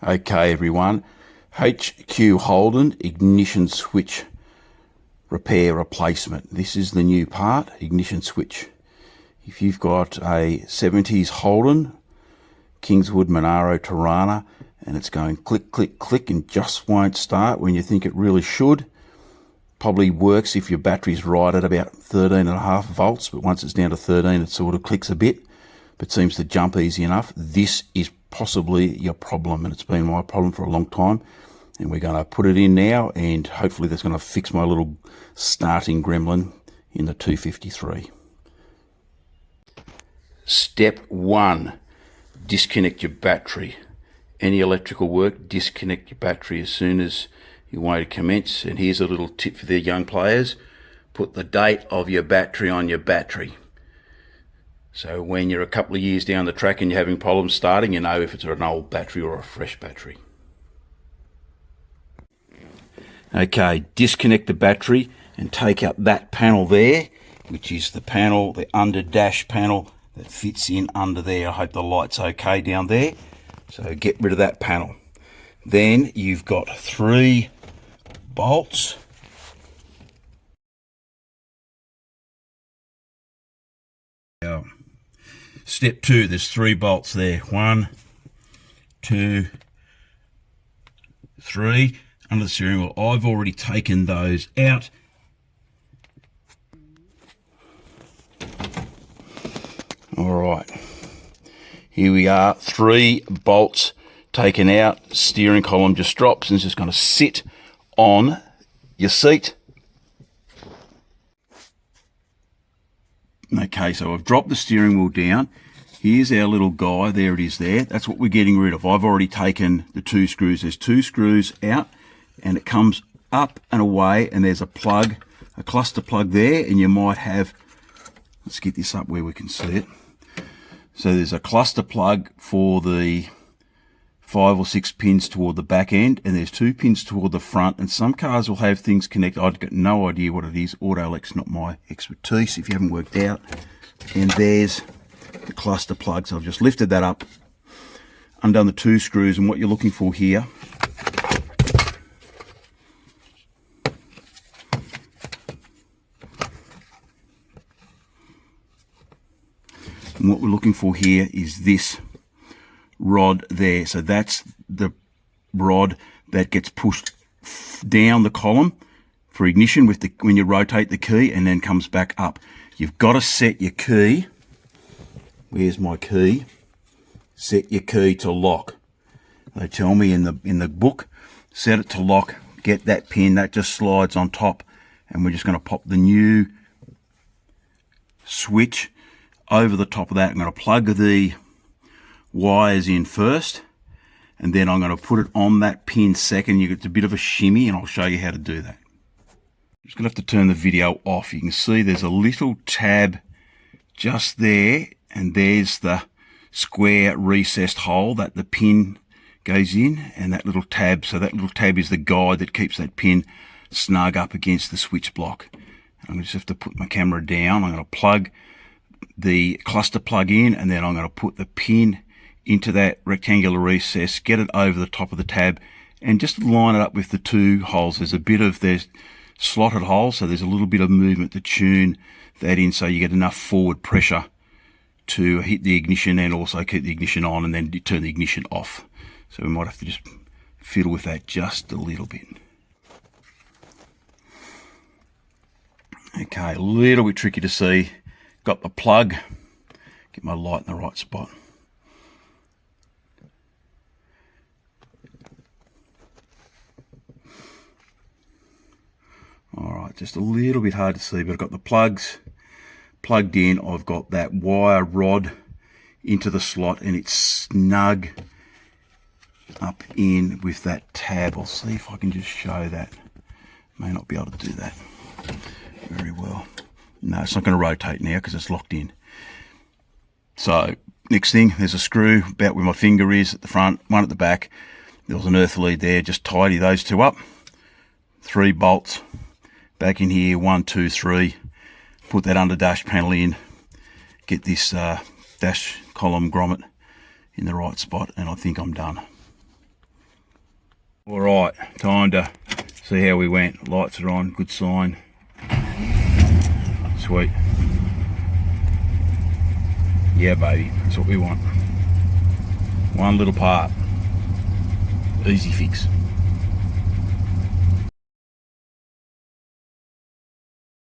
Okay everyone, HQ Holden ignition switch repair replacement. This is the new part, ignition switch. If you've got a 70s Holden, Kingswood MONARO Torana, and it's going click, click, click and just won't start when you think it really should, probably works if your battery's right at about 13.5 volts, but once it's down to 13 it sort of clicks a bit, but seems to jump easy enough. This is possibly your problem, and it's been my problem for a long time, and we're going to put it in now, and hopefully that's going to fix my little starting gremlin in the 253. Step 1, disconnect your battery. Any electrical work, disconnect your battery as soon as you want to commence. And here's a little tip for the young players: put the date of your battery on your battery. So when you're a couple of years down the track and you're having problems starting, you know if it's an old battery or a fresh battery. Okay, disconnect the battery and take out that panel there, which is the panel, the under dash panel that fits in under there. I hope the light's okay down there. So get rid of that panel. Then you've got 3 bolts. Step 2, there's 3 bolts there. 1, 2, 3 under the steering wheel. I've already taken those out. Alright, here we are, 3 bolts taken out. Steering column just drops and it's just going to sit on your seat. Okay, so I've dropped the steering wheel down. Here's our little guy, there it is there. That's what we're getting rid of. I've already taken the 2 screws. There's 2 screws out and it comes up and away, and there's a plug, a cluster plug there, and you might have, let's get this up where we can see it. So there's a cluster plug for the 5 or 6 pins toward the back end, and there's 2 pins toward the front, and some cars will have things connected. I've got no idea what it is. Auto Elec's not my expertise if you haven't worked out. And there's the cluster plug. So I've just lifted that up, undone the 2 screws, and what you're looking for here is this rod there. So that's the rod that gets pushed down the column for ignition with when you rotate the key, and then comes back up. You've got to set your key. Where's my key? Set your key to lock. They tell me in the book, set it to lock. Get that pin that just slides on top, and we're just going to pop the new switch over the top of that. I'm going to plug the wires in first, and then I'm going to put it on that pin second. You get a bit of a shimmy, and I'll show you how to do that. Just going to have to turn the video off. You can see there's a little tab just there, and there's the square recessed hole that the pin goes in, and that little tab. So that little tab is the guide that keeps that pin snug up against the switch block. I'm going to just have to put my camera down. I'm going to plug the cluster plug in, and then I'm going to put the pin into that rectangular recess, get it over the top of the tab, and just line it up with the 2 holes. There's slotted holes, so there's a little bit of movement to tune that in, so you get enough forward pressure to hit the ignition and also keep the ignition on, and then turn the ignition off. So we might have to just fiddle with that just a little bit. Okay, a little bit tricky to see. Got the plug, get my light in the right spot. Alright, just a little bit hard to see, but I've got the plugs plugged in. I've got that wire rod into the slot, and it's snug up in with that tab. I'll see if I can just show that. May not be able to do that very well. No, it's not going to rotate now because it's locked in. So next thing, there's a screw about where my finger is at the front, one at the back. There was an earth lead there. Just tidy those 2 up. 3 bolts back in here, 1, 2, 3. Put that under dash panel in. Get this dash column grommet in the right spot, and I think I'm done. All right, time to see how we went. Lights are on, good sign. Sweet. Yeah, baby, that's what we want. One little part. Easy fix.